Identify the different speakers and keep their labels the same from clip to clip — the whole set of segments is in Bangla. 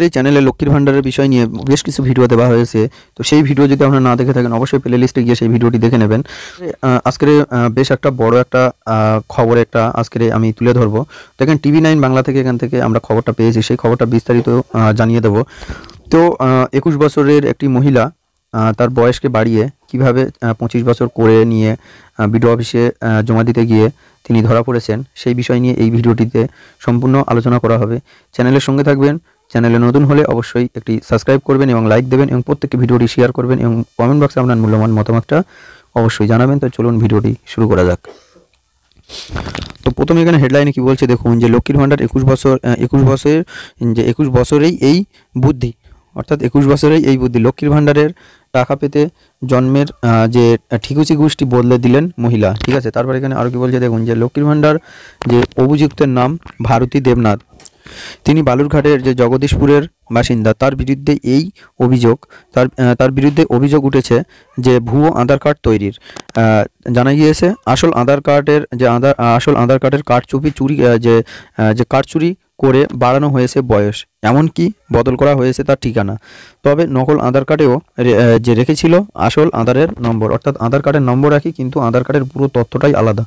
Speaker 1: এই চ্যানেলে লক্ষ্মীর ভান্ডারের বিষয় নিয়ে বেশ কিছু ভিডিও দেওয়া হয়েছে। তো সেই ভিডিও যদি আপনারা না দেখে থাকেন অবশ্যই প্লে লিস্টে গিয়ে সেই ভিডিওটি দেখে নেবেন। আজকের বেশ একটা বড় একটা খবর আজকের আমি তুলে ধরবো। দেখেন TV9 বাংলা থেকে এখান থেকে আমরা খবরটা পেয়েছি, সেই খবরটা বিস্তারিত জানিয়ে দেব। তো 21 বছরের একটি মহিলা তার বয়সকে বাড়িয়ে কিভাবে 25 বছর করে নিয়ে বিডিও অফিসে জমা দিতে গিয়ে তিনি ধরা পড়েছেন, সেই বিষয় নিয়ে এই ভিডিওটিতে সম্পূর্ণ আলোচনা করা হবে। চ্যানেলের সঙ্গে থাকবেন। চ্যানেলে নতুন হলে অবশ্যই একটি সাবস্ক্রাইব করবেন এবং লাইক দেবেন এবং প্রত্যেকটি ভিডিওটি শেয়ার করবেন এবং কমেন্ট বক্সে আপনার মূল্যবান মতামতটা অবশ্যই জানাবেন। তো চলুন ভিডিওটি শুরু করা যাক। তো প্রথমে এখানে হেডলাইনে কি বলছে দেখুন, যে লক্ষ্মীর ভান্ডার 21 বছরেই এই বুদ্ধি, অর্থাৎ 21 বছরেই এই বুদ্ধি। লক্ষ্মীর ভান্ডারের টাকা পেতে জন্মের যে ঠিকুচি গোষ্ঠী বদলে দিলেন মহিলা। ঠিক আছে, তারপর এখানে আরও কি বলছে দেখুন, যে লক্ষ্মীর ভান্ডার যে অভিযুক্তের নাম ভারতী দেবনাথ, তিনি বালুরঘাটের যে জগদীশপুরের বাসিন্দা। তার বিরুদ্ধে এই অভিযোগ, তার বিরুদ্ধে অভিযোগ উঠেছে যে ভুয়ো আধার কার্ড তৈরির। জানা গিয়েছে আসল আধার কার্ডের কারচুপি চুরি, যে কার্ড চুরি করে বাড়ানো হয়েছে বয়স, এমনকি বদল করা হয়েছে তার ঠিকানা। তবে নকল আধার কার্ডেও যে রেখেছিল আসল আধারের নম্বর, অর্থাৎ আধার কার্ডের নম্বর একই কিন্তু আধার কার্ডের পুরো তথ্যটাই আলাদা।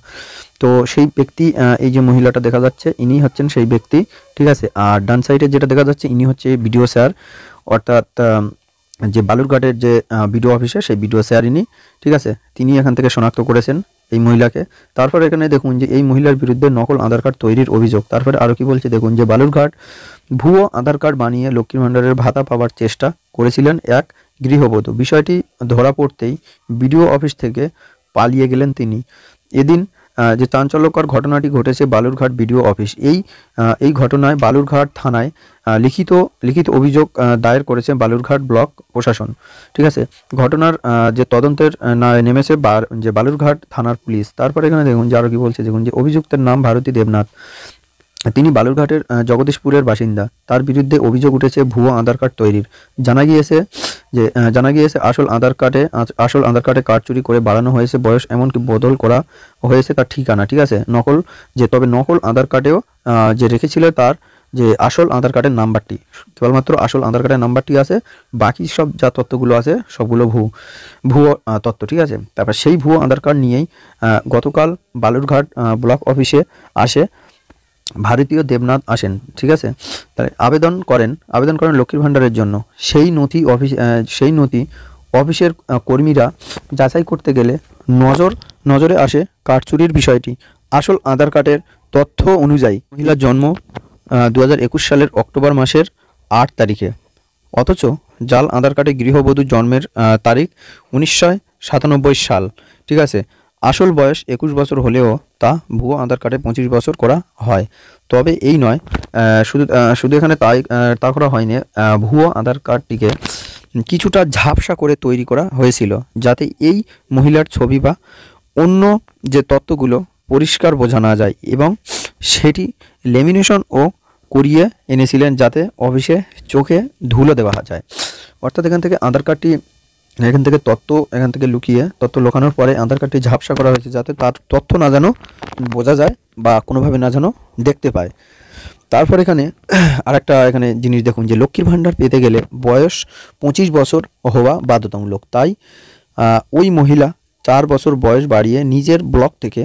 Speaker 1: তো সেই ব্যক্তি, এই যে মহিলাটা দেখা যাচ্ছে ইনি হচ্ছেন সেই ব্যক্তি। ঠিক আছে, আর ডান সাইডে যেটা দেখা যাচ্ছে ইনি হচ্ছে বিডিও স্যার, অর্থাৎ যে বালুরঘাটের যে বিডিও অফিসে সেই বিডিও স্যার ইনি। ঠিক আছে, তিনি এখান থেকে শনাক্ত করেছেন এই মহিলাকে। তারপর এখানে দেখুন যে এই মহিলার বিরুদ্ধে নকল আধার কার্ড তৈরির অভিযোগ। তারপরে আরও কি বলছে দেখুন, যে বালুরঘাট ভুয়ো আধার কার্ড বানিয়ে লক্ষ্মীর ভান্ডারের ভাতা পাওয়ার চেষ্টা করেছিলেন এক গৃহবধূ। বিষয়টি ধরা পড়তেই বিডিও অফিস থেকে পালিয়ে গেলেন তিনি। এদিন যে চাঞ্চল্যকর ঘটনাটি ঘটেছে বালুরঘাট বিডিও অফিস। এই ঘটনায় বালুরঘাট থানায় লিখিত অভিযোগ দায়ের করেছে বালুরঘাট ব্লক প্রশাসন। ঠিক আছে, ঘটনার যে তদন্তের নেমেছে যে বালুরঘাট থানার পুলিশ। তারপরে এখানে দেখুন যে আরও কি বলছে দেখুন, যে অভিযুক্তের নাম ভারতী দেবনাথ, তিনি বালুরঘাটের জগদীশপুরের বাসিন্দা। তার বিরুদ্ধে অভিযোগ উঠেছে ভুয়ো আধার কার্ড তৈরির। জানা গিয়েছে আসল আধার কার্ডে কার্ড চুরি করে বাড়ানো হয়েছে বয়স, এমনকি বদল করা হয়েছে তার ঠিকানা। ঠিক আছে, তবে নকল আধার কার্ডেও যে রেখেছিল তার যে আসল আধার কার্ডের নাম্বারটি, কেবলমাত্র আসল আধার কার্ডের নাম্বারটি আছে, বাকি সব যা তথ্যগুলো আছে সবগুলো ভুয়ো তথ্য। ঠিক আছে, তারপর সেই ভুয়ো আধার কার্ড নিয়েই গতকাল বালুরঘাট ব্লক অফিসে আসে ভারতীয় দেবনাথ আসেন। ঠিক আছে, তাই আবেদন করেন লক্ষ্মীর ভান্ডারের জন্য। সেই নথি অফিসের কর্মীরা যাচাই করতে গেলে নজরে আসে কার্ড চুরির বিষয়টি। আসল আধার কার্ডের তথ্য অনুযায়ী মহিলার জন্ম 2021 সালের অক্টোবর মাসের 8 তারিখে, অথচ জাল আধার কার্ডে গৃহবধূ জন্মের তারিখ 1997 সাল। ঠিক আছে, আসল বয়স 21 বছর হলেও তা ভুয়ো আধার কার্ডে 25 বছর করা হয়। তবে এই নয়, শুধু এখানে তা করা হয়নি, ভুয়ো আধার কার্ডটিকে কিছুটা ঝাপসা করে তৈরি করা হয়েছিল যাতে এই মহিলার ছবি বা অন্য যে তথ্যগুলো পরিষ্কার বোঝা না যায়, এবং সেটি লেমিনেশন ও করিয়ে এনেছিলেন যাতে অফিসে চোখে ধুলো দেওয়া যায়। অর্থাৎ এখান থেকে তথ্য লুকিয়ে তথ্য লোকানোর পরে আধার কার্ডটি ঝাপসা করা হয়েছে যাতে তার তথ্য না যেন বোঝা যায় বা কোনোভাবে না যেন দেখতে পায়। তারপর এখানে এখানে জিনিস দেখুন, যে লক্ষ্মীর ভান্ডার পেতে গেলে বয়স 25 বছর হওয়া বাধ্যতামূলক। তাই ওই মহিলা 4 বছর বয়স বাড়িয়ে নিজের ব্লক থেকে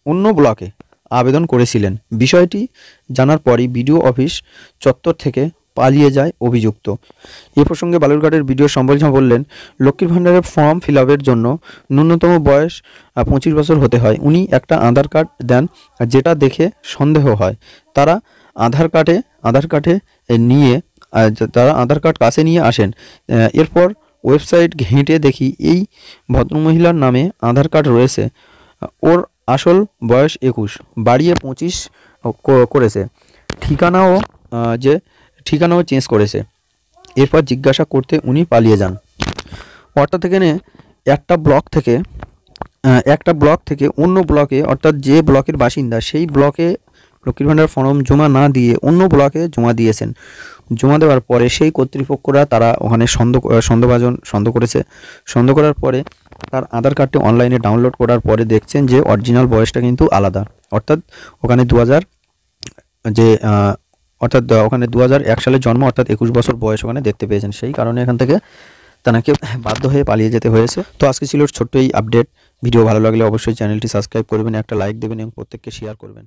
Speaker 1: অন্য ব্লকে আবেদন করেছিলেন। বিষয়টি জানার পরই বিডিও অফিস চত্বর থেকে পালিয়ে যায় অভিযুক্ত। এ প্রসঙ্গে বালুরঘাটের বিডিও সম্বল ঝা বললেন, লক্ষ্মীর ভান্ডারের ফর্ম ফিল আপের জন্য ন্যূনতম বয়স 25 বছর হতে হয়। উনি একটা আধার কার্ড দেন, যেটা দেখে সন্দেহ হয়। তারা আধার কার্ড কাছে নিয়ে আসেন। এরপর ওয়েবসাইট ঘেঁটে দেখি এই ভদ্রমহিলার নামে আধার কার্ড রয়েছে। ওর আসল বয়স 21, বাড়িয়ে 25 করেছে। ঠিকানাও চেঞ্জ করেছে। এরপর জিজ্ঞাসা করতে উনি পালিয়ে যান। অর্থাৎ এখানে একটা ব্লক থেকে অন্য ব্লকে, অর্থাৎ যে ব্লকের বাসিন্দা সেই ব্লকে লক্ষ্মীর ভান্ডার ফর্ম জমা না দিয়ে অন্য ব্লকে জমা দিয়েছেন। জমা দেওয়ার পরে সেই কর্তৃপক্ষরা তারা ওখানে সন্দেহ করার পরে তার আধার কার্ডটি অনলাইনে ডাউনলোড করার পরে দেখছেন যে অরিজিনাল বয়সটা কিন্তু আলাদা। অর্থাৎ ওখানে অর্থাৎ ওখানে 2001 সালে জন্ম, অর্থাৎ 21 বছর বয়স ওখানে দেখতে পেয়েছেন, সেই কারণে এখান থেকে তাকে বাধ্য হয়ে পালিয়ে যেতে হয়েছে। তো আজকে ছিল ছোট্ট এই আপডেট। ভিডিও ভালো লাগলে অবশ্যই চ্যানেলটি সাবস্ক্রাইব করবেন, একটা লাইক দেবেন এবং প্রত্যেককে শেয়ার করবেন।